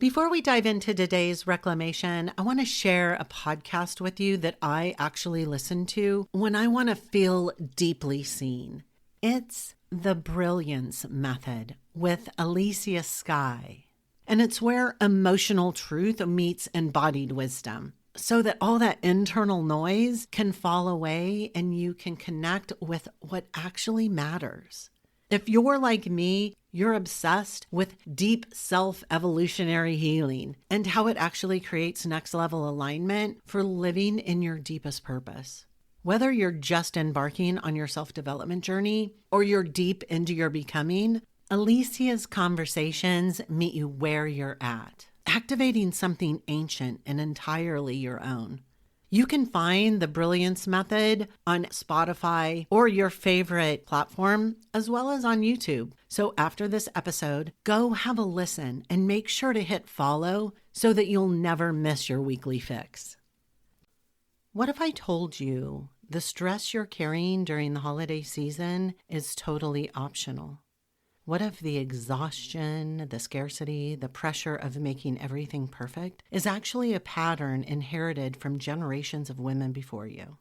Before we dive into today's reclamation, I want to share a podcast with you that I actually listen to when I want to feel deeply seen. It's The Brilliance Method with Alicia Skye. And it's where emotional truth meets embodied wisdom, so that all that internal noise can fall away and you can connect with what actually matters. If you're like me, you're obsessed with deep self-evolutionary healing and how it actually creates next-level alignment for living in your deepest purpose. Whether you're just embarking on your self-development journey or you're deep into your becoming, Alicia's conversations meet you where you're at, activating something ancient and entirely your own. You can find the Brilliance Method on Spotify or your favorite platform, as well as on YouTube. So after this episode, go have a listen and make sure to hit follow so that you'll never miss your weekly fix. What if I told you the stress you're carrying during the holiday season is totally optional? What if the exhaustion, the scarcity, the pressure of making everything perfect is actually a pattern inherited from generations of women before you?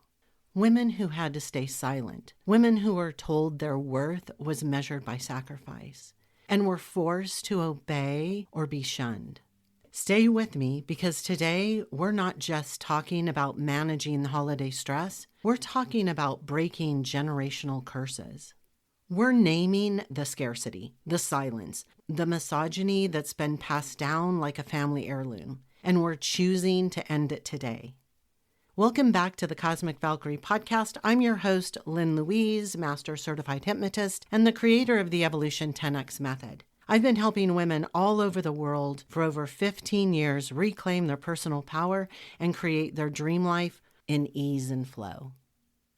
Women who had to stay silent, women who were told their worth was measured by sacrifice, and were forced to obey or be shunned. Stay with me, because today we're not just talking about managing the holiday stress, we're talking about breaking generational curses. We're naming the scarcity, the silence, the misogyny that's been passed down like a family heirloom, and we're choosing to end it today. Welcome back to the Cosmic Valkyrie Podcast. I'm your host, Lynn Louise, Master Certified Hypnotist, and the creator of the Evolution 10X Method. I've been helping women all over the world for over 15 years reclaim their personal power and create their dream life in ease and flow.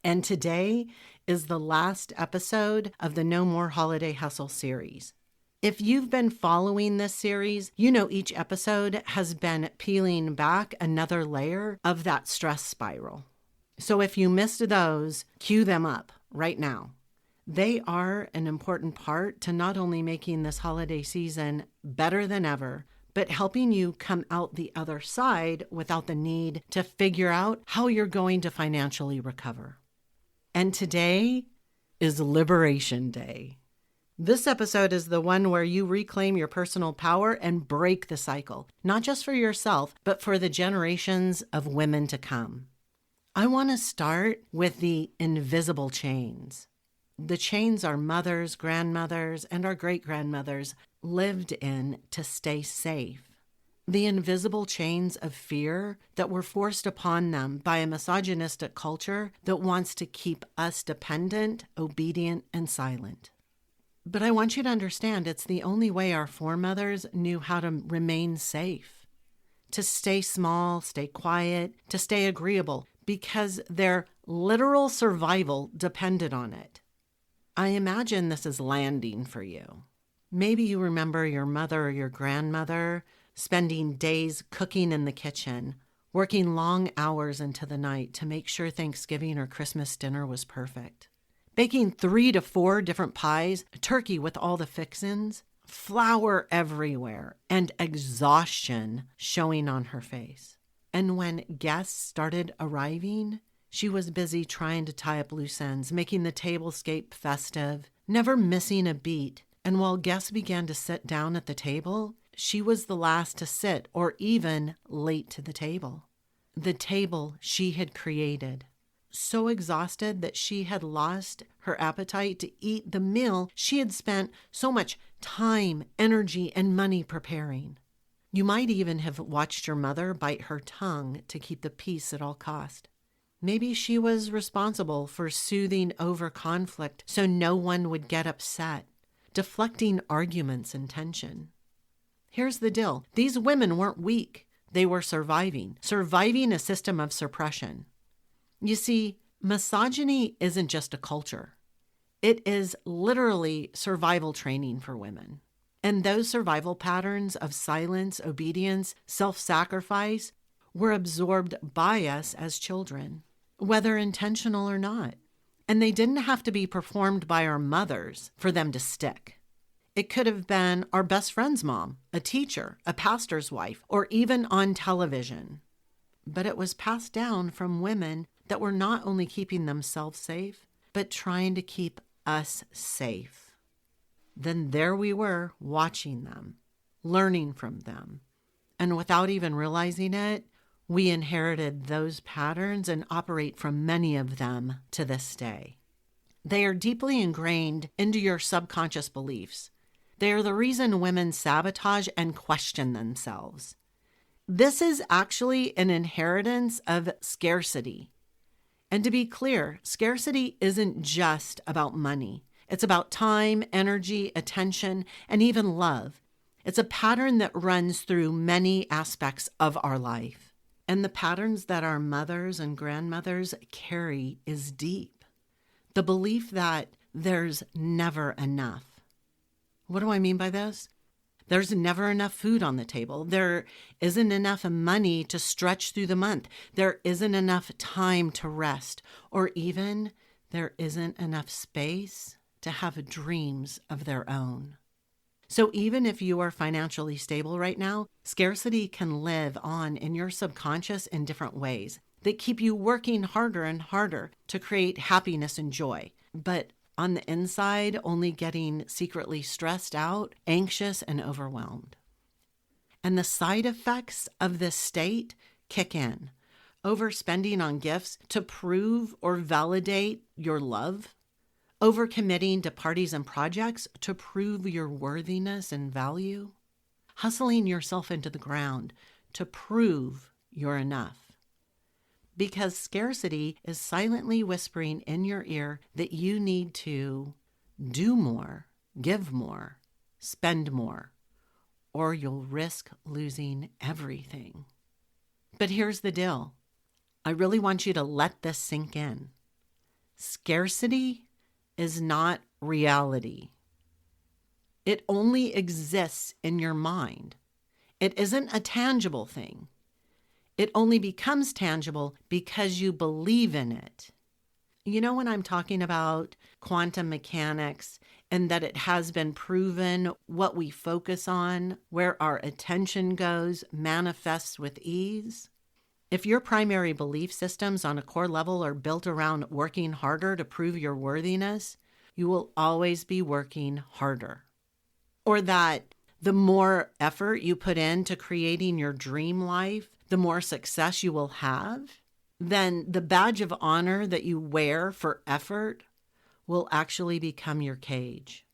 And today is the last episode of the No More Holiday Hustle series. If you've been following this series, you know each episode has been peeling back another layer of that stress spiral. So if you missed those, cue them up right now. They are an important part to not only making this holiday season better than ever, but helping you come out the other side without the need to figure out how you're going to financially recover. And today is Liberation Day. This episode is the one where you reclaim your personal power and break the cycle, not just for yourself, but for the generations of women to come. I want to start with the invisible chains. The chains our mothers, grandmothers, and our great-grandmothers lived in to stay safe. The invisible chains of fear that were forced upon them by a misogynistic culture that wants to keep us dependent, obedient, and silent. But I want you to understand it's the only way our foremothers knew how to remain safe, to stay small, stay quiet, to stay agreeable, because their literal survival depended on it. I imagine this is landing for you. Maybe you remember your mother or your grandmother spending days cooking in the kitchen, working long hours into the night to make sure Thanksgiving or Christmas dinner was perfect. Baking 3 to 4 different pies, a turkey with all the fixins, flour everywhere, and exhaustion showing on her face. And when guests started arriving, she was busy trying to tie up loose ends, making the tablescape festive, never missing a beat. And while guests began to sit down at the table, she was the last to sit or even late to the table. The table she had created. So exhausted that she had lost her appetite to eat the meal she had spent so much time, energy, and money preparing. You might even have watched your mother bite her tongue to keep the peace at all cost. Maybe she was responsible for soothing over conflict so no one would get upset, deflecting arguments and tension. Here's the deal. These women weren't weak. They were surviving a system of suppression. You see, misogyny isn't just a culture. It is literally survival training for women. And those survival patterns of silence, obedience, self-sacrifice were absorbed by us as children, whether intentional or not. And they didn't have to be performed by our mothers for them to stick. It could have been our best friend's mom, a teacher, a pastor's wife, or even on television. But it was passed down from women that were not only keeping themselves safe, but trying to keep us safe. Then there we were, watching them, learning from them. And without even realizing it, we inherited those patterns and operate from many of them to this day. They are deeply ingrained into your subconscious beliefs. They are the reason women sabotage and question themselves. This is actually an inheritance of scarcity. And to be clear, scarcity isn't just about money. It's about time, energy, attention, and even love. It's a pattern that runs through many aspects of our life. And the patterns that our mothers and grandmothers carry is deep. The belief that there's never enough. What do I mean by this? There's never enough food on the table. There isn't enough money to stretch through the month. There isn't enough time to rest. Or even there isn't enough space to have dreams of their own. So even if you are financially stable right now, scarcity can live on in your subconscious in different ways that keep you working harder and harder to create happiness and joy. But on the inside, only getting secretly stressed out, anxious, and overwhelmed. And the side effects of this state kick in. Overspending on gifts to prove or validate your love. Overcommitting to parties and projects to prove your worthiness and value. Hustling yourself into the ground to prove you're enough. Because scarcity is silently whispering in your ear that you need to do more, give more, spend more, or you'll risk losing everything. But here's the deal. I really want you to let this sink in. Scarcity is not reality. It only exists in your mind. It isn't a tangible thing. It only becomes tangible because you believe in it. You know, when I'm talking about quantum mechanics and that it has been proven what we focus on, where our attention goes, manifests with ease. If your primary belief systems on a core level are built around working harder to prove your worthiness, you will always be working harder. Or that the more effort you put into creating your dream life, the more success you will have, then the badge of honor that you wear for effort will actually become your cage.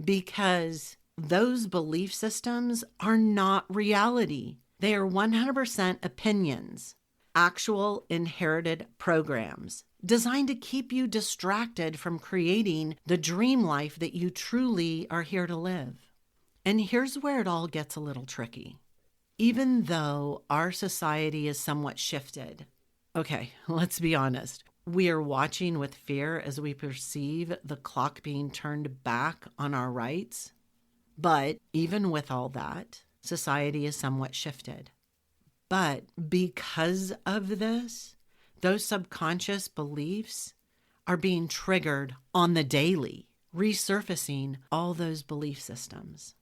Because those belief systems are not reality. They are 100% opinions, actual inherited programs designed to keep you distracted from creating the dream life that you truly are here to live. And here's where it all gets a little tricky. Even though our society is somewhat shifted, okay, let's be honest. We are watching with fear as we perceive the clock being turned back on our rights. But even with all that, society is somewhat shifted. But because of this, those subconscious beliefs are being triggered on the daily, resurfacing all those belief systems.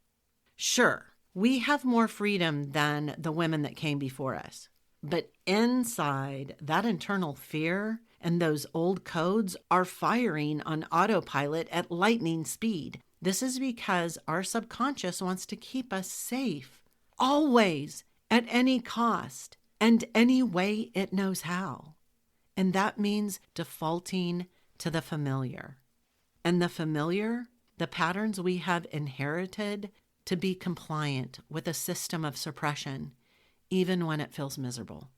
Sure. We have more freedom than the women that came before us. But inside, that internal fear and those old codes are firing on autopilot at lightning speed. This is because our subconscious wants to keep us safe, always, at any cost, and any way it knows how. And that means defaulting to the familiar. And the familiar, the patterns we have inherited, to be compliant with a system of suppression, even when it feels miserable.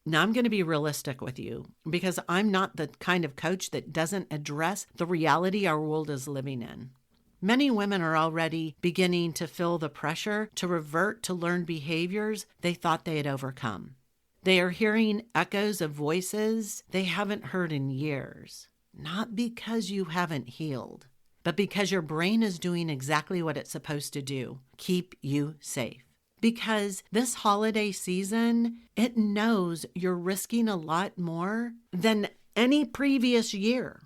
Now, I'm going to be realistic with you because I'm not the kind of coach that doesn't address the reality our world is living in. Many women are already beginning to feel the pressure to revert to learned behaviors they thought they had overcome. They are hearing echoes of voices they haven't heard in years, not because you haven't healed, but because your brain is doing exactly what it's supposed to do, keep you safe. Because this holiday season, it knows you're risking a lot more than any previous year.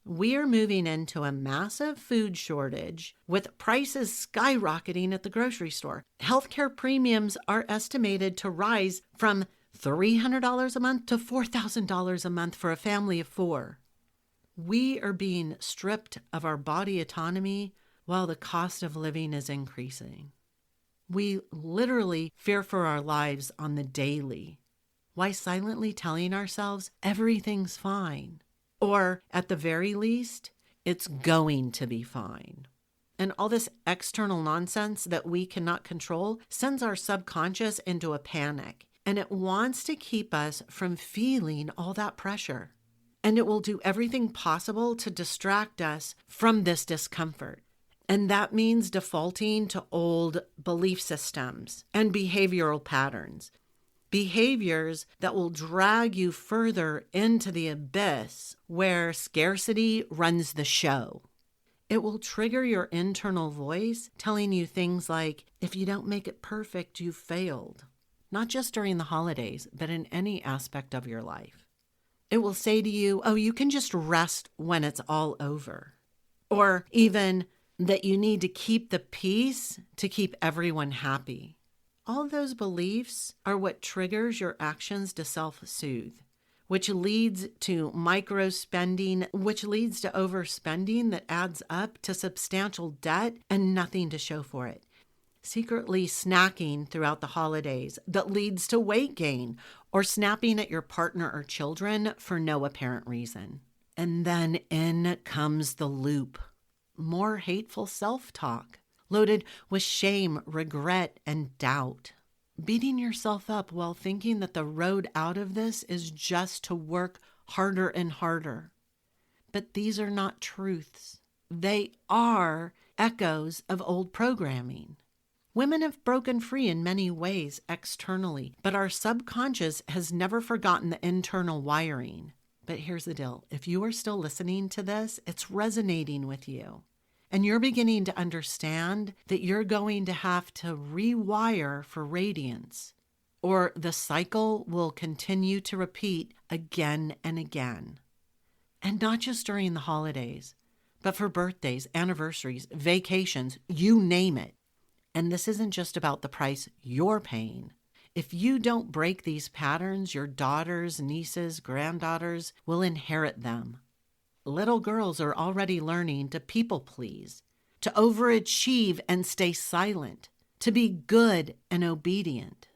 We are moving into a massive food shortage with prices skyrocketing at the grocery store. Healthcare premiums are estimated to rise from $300 a month to $4,000 a month for a family of 4. We are being stripped of our body autonomy while the cost of living is increasing. We literally fear for our lives on the daily, while silently telling ourselves everything's fine. Or, at the very least, it's going to be fine. And all this external nonsense that we cannot control sends our subconscious into a panic. And it wants to keep us from feeling all that pressure. And it will do everything possible to distract us from this discomfort. And that means defaulting to old belief systems and behavioral patterns. Behaviors that will drag you further into the abyss where scarcity runs the show. It will trigger your internal voice telling you things like, if you don't make it perfect, you failed. Not just during the holidays, but in any aspect of your life. It will say to you, oh, you can just rest when it's all over. Or even that you need to keep the peace to keep everyone happy. All those beliefs are what triggers your actions to self-soothe, which leads to micro-spending, which leads to overspending that adds up to substantial debt and nothing to show for it. Secretly snacking throughout the holidays that leads to weight gain, or snapping at your partner or children for no apparent reason. And then in comes the loop. More hateful self-talk, loaded with shame, regret, and doubt. Beating yourself up while thinking that the road out of this is just to work harder and harder. But these are not truths. They are echoes of old programming. Women have broken free in many ways externally, but our subconscious has never forgotten the internal wiring. But here's the deal. If you are still listening to this, it's resonating with you. And you're beginning to understand that you're going to have to rewire for radiance, or the cycle will continue to repeat again and again. And not just during the holidays, but for birthdays, anniversaries, vacations, you name it. And this isn't just about the price you're paying. If you don't break these patterns, your daughters, nieces, granddaughters will inherit them. Little girls are already learning to people please, to overachieve and stay silent, to be good and obedient.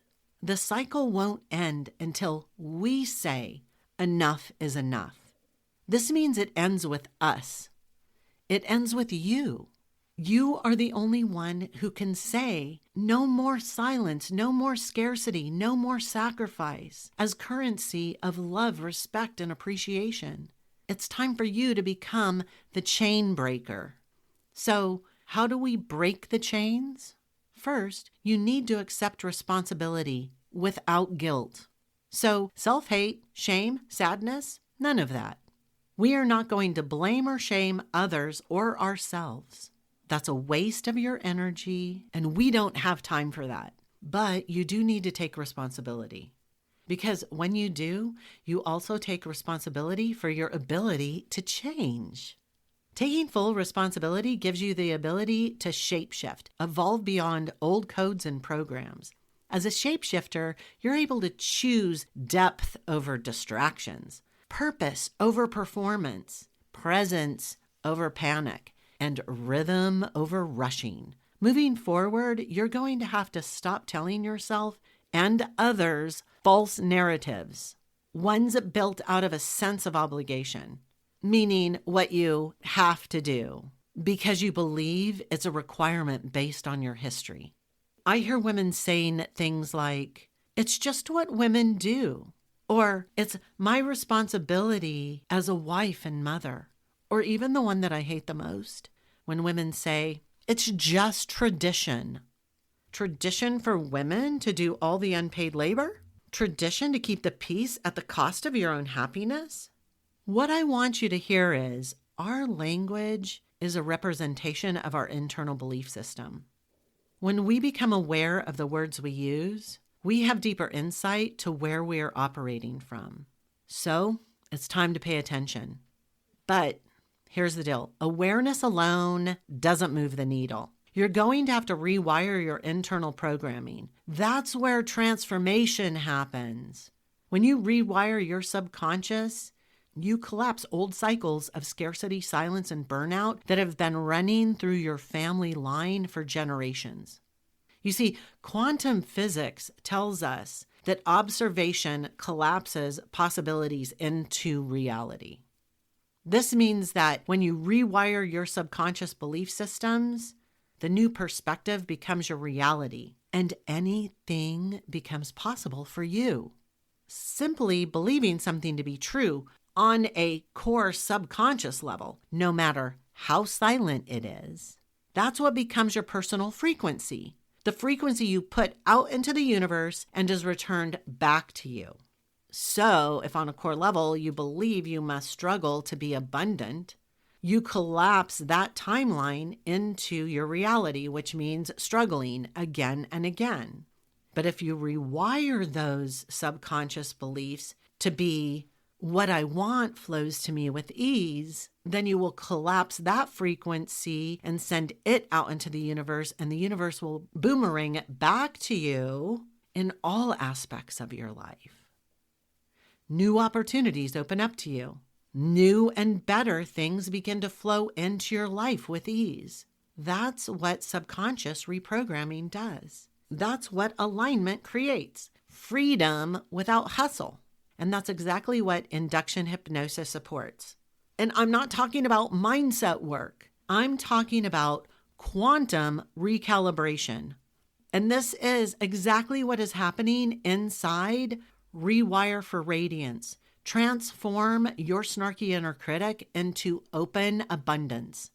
The cycle won't end until we say enough is enough. This means it ends with us. It ends with you. You are the only one who can say no more silence, no more scarcity, no more sacrifice as currency of love, respect, and appreciation. It's time for you to become the chain breaker. So, how do we break the chains? First, you need to accept responsibility without guilt. So, self-hate, shame, sadness, none of that. We are not going to blame or shame others or ourselves. That's a waste of your energy, and we don't have time for that. But you do need to take responsibility. Because when you do, you also take responsibility for your ability to change. Taking full responsibility gives you the ability to shapeshift, evolve beyond old codes and programs. As a shapeshifter, you're able to choose depth over distractions, purpose over performance, presence over panic, and rhythm over rushing. Moving forward, you're going to have to stop telling yourself and others false narratives, ones built out of a sense of obligation, meaning what you have to do because you believe it's a requirement based on your history. I hear women saying things like, it's just what women do, or it's my responsibility as a wife and mother, or even the one that I hate the most, when women say, it's just tradition. Tradition for women to do all the unpaid labor? Tradition to keep the peace at the cost of your own happiness? What I want you to hear is our language is a representation of our internal belief system. When we become aware of the words we use, we have deeper insight to where we are operating from. So it's time to pay attention. But Here's the deal. Awareness alone doesn't move the needle. You're going to have to rewire your internal programming. That's where transformation happens. When you rewire your subconscious, you collapse old cycles of scarcity, silence, and burnout that have been running through your family line for generations. You see, quantum physics tells us that observation collapses possibilities into reality. This means that when you rewire your subconscious belief systems, the new perspective becomes your reality, and anything becomes possible for you. Simply believing something to be true on a core subconscious level, no matter how silent it is, that's what becomes your personal frequency. The frequency you put out into the universe and is returned back to you. So, if on a core level you believe you must struggle to be abundant, you collapse that timeline into your reality, which means struggling again and again. But if you rewire those subconscious beliefs to be, what I want flows to me with ease, then you will collapse that frequency and send it out into the universe, and the universe will boomerang it back to you in all aspects of your life. New opportunities open up to you. New and better things begin to flow into your life with ease. That's what subconscious reprogramming does. That's what alignment creates. Freedom without hustle. And that's exactly what induction hypnosis supports. And I'm not talking about mindset work. I'm talking about quantum recalibration. And this is exactly what is happening inside Rewire for Radiance. Transform your snarky inner critic into open abundance.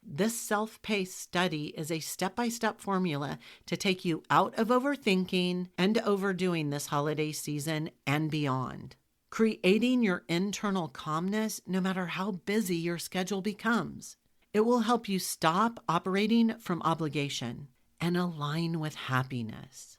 This self-paced study is a step-by-step formula to take you out of overthinking and overdoing this holiday season and beyond, creating your internal calmness no matter how busy your schedule becomes. It will help you stop operating from obligation and align with happiness.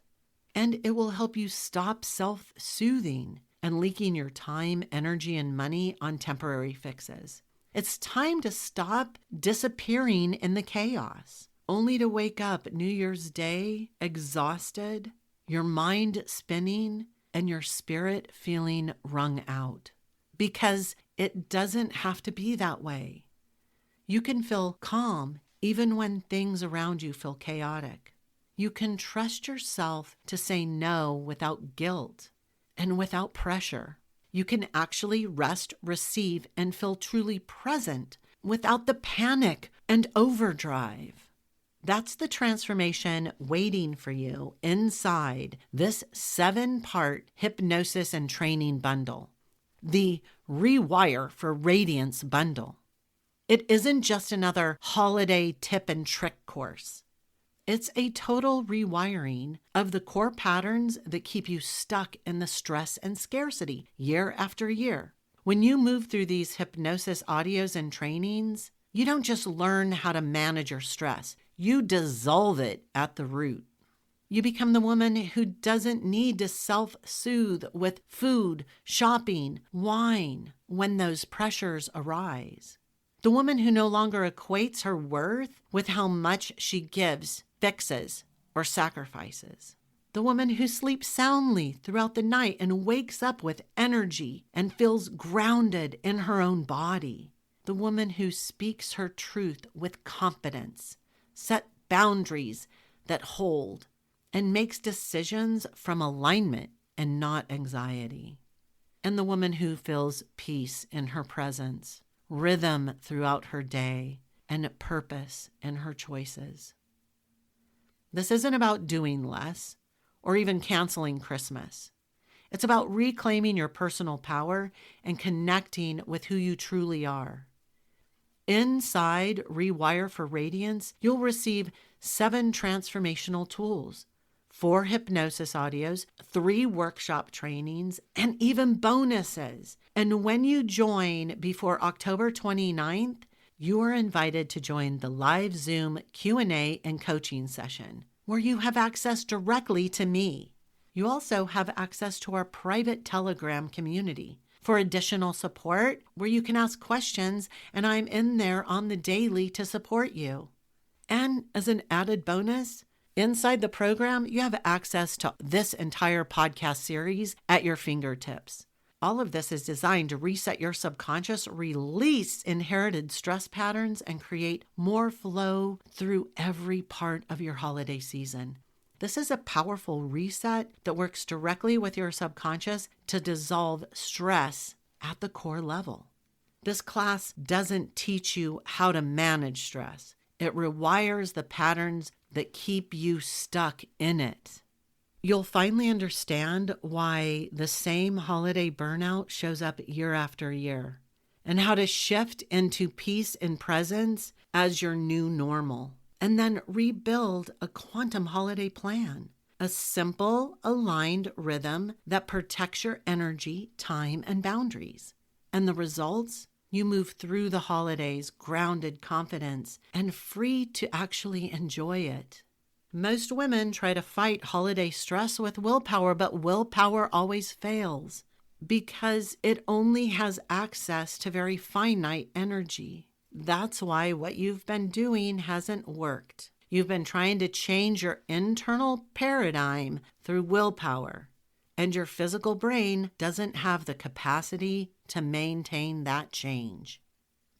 And it will help you stop self-soothing and leaking your time, energy, and money on temporary fixes. It's time to stop disappearing in the chaos, only to wake up New Year's Day exhausted, your mind spinning, and your spirit feeling wrung out. Because it doesn't have to be that way. You can feel calm even when things around you feel chaotic. You can trust yourself to say no without guilt and without pressure. You can actually rest, receive, and feel truly present without the panic and overdrive. That's the transformation waiting for you inside this 7-part hypnosis and training bundle, the Rewire for Radiance bundle. It isn't just another holiday tip and trick course. It's a total rewiring of the core patterns that keep you stuck in the stress and scarcity year after year. When you move through these hypnosis audios and trainings, you don't just learn how to manage your stress. You dissolve it at the root. You become the woman who doesn't need to self-soothe with food, shopping, wine when those pressures arise. The woman who no longer equates her worth with how much she gives, fixes, or sacrifices. The woman who sleeps soundly throughout the night and wakes up with energy and feels grounded in her own body. The woman who speaks her truth with confidence, set boundaries that hold, and makes decisions from alignment and not anxiety. And the woman who feels peace in her presence, rhythm throughout her day, and purpose in her choices. This isn't about doing less or even canceling Christmas. It's about reclaiming your personal power and connecting with who you truly are. Inside Rewire for Radiance, you'll receive 7 transformational tools, 4 hypnosis audios, 3 workshop trainings, and even bonuses. And when you join before October 29th, you are invited to join the live Zoom Q&A and coaching session, where you have access directly to me. You also have access to our private Telegram community, for additional support where you can ask questions, and I'm in there on the daily to support you. And as an added bonus, inside the program, you have access to this entire podcast series at your fingertips. All of this is designed to reset your subconscious, release inherited stress patterns, and create more flow through every part of your holiday season. This is a powerful reset that works directly with your subconscious to dissolve stress at the core level. This class doesn't teach you how to manage stress. It rewires the patterns that keep you stuck in it. You'll finally understand why the same holiday burnout shows up year after year, and how to shift into peace and presence as your new normal, and then rebuild a quantum holiday plan, a simple, aligned rhythm that protects your energy, time, and boundaries. And the results? You move through the holidays grounded, confidence, and free to actually enjoy it. Most women try to fight holiday stress with willpower, but willpower always fails because it only has access to very finite energy. That's why what you've been doing hasn't worked. You've been trying to change your internal paradigm through willpower, and your physical brain doesn't have the capacity to maintain that change.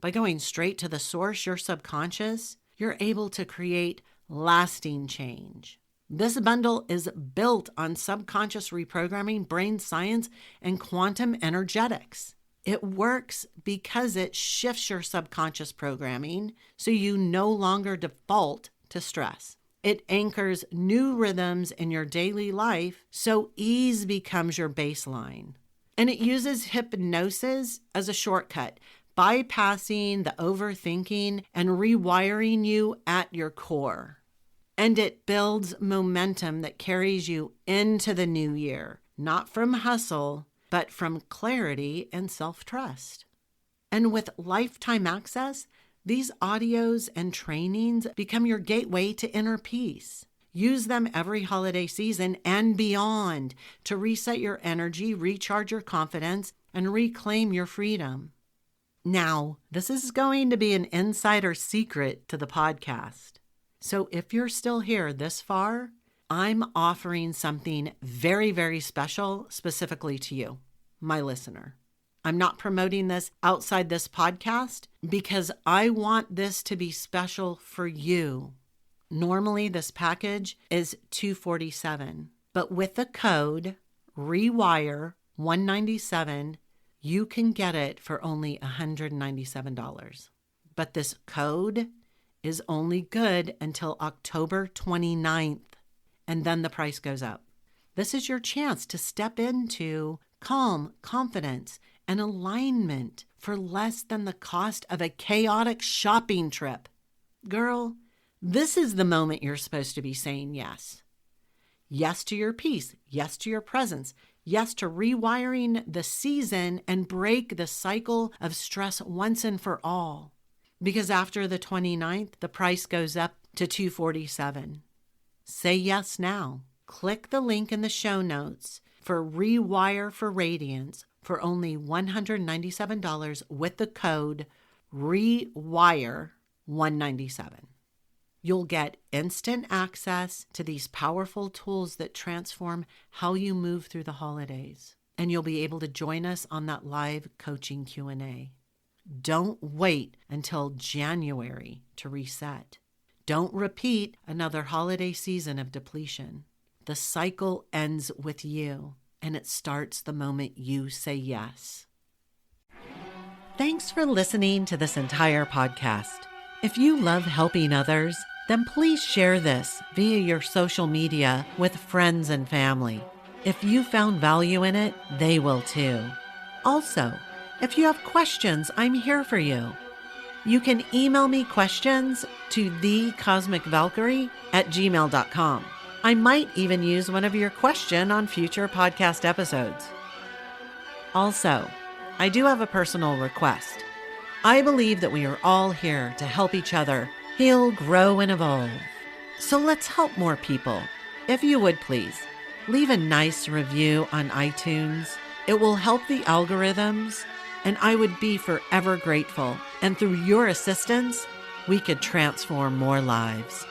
By going straight to the source, your subconscious, you're able to create lasting change. This bundle is built on subconscious reprogramming, brain science, and quantum energetics. It works because it shifts your subconscious programming so you no longer default to stress. It anchors new rhythms in your daily life so ease becomes your baseline. And it uses hypnosis as a shortcut, bypassing the overthinking and rewiring you at your core. And it builds momentum that carries you into the new year, not from hustle, but from clarity and self-trust. And with lifetime access, these audios and trainings become your gateway to inner peace. Use them every holiday season and beyond to reset your energy, recharge your confidence, and reclaim your freedom. Now, this is going to be an insider secret to the podcast. So if you're still here this far, I'm offering something very, very special specifically to you, my listener. I'm not promoting this outside this podcast because I want this to be special for you. Normally, this package is $247, but with the code REWIRE197, you can get it for only $197. But this code is only good until October 29th, and then the price goes up. This is your chance to step into calm, confidence, and alignment for less than the cost of a chaotic shopping trip. Girl, this is the moment you're supposed to be saying yes. Yes to your peace. Yes to your presence. Yes to rewiring the season and break the cycle of stress once and for all. Because after the 29th, the price goes up to $247. Say yes now. Click the link in the show notes for Rewire for Radiance for only $197 with the code REWIRE197. You'll get instant access to these powerful tools that transform how you move through the holidays. And you'll be able to join us on that live coaching Q&A. Don't wait until January to reset. Don't repeat another holiday season of depletion. The cycle ends with you, and it starts the moment you say yes. Thanks for listening to this entire podcast. If you love helping others, then please share this via your social media with friends and family. If you found value in it, they will too. Also, if you have questions, I'm here for you. You can email me questions to thecosmicvalkyrie@gmail.com. I might even use one of your questions on future podcast episodes. Also, I do have a personal request. I believe that we are all here to help each other heal, grow, and evolve. So let's help more people. If you would please, leave a nice review on iTunes. It will help the algorithms, and I would be forever grateful. And through your assistance, we could transform more lives.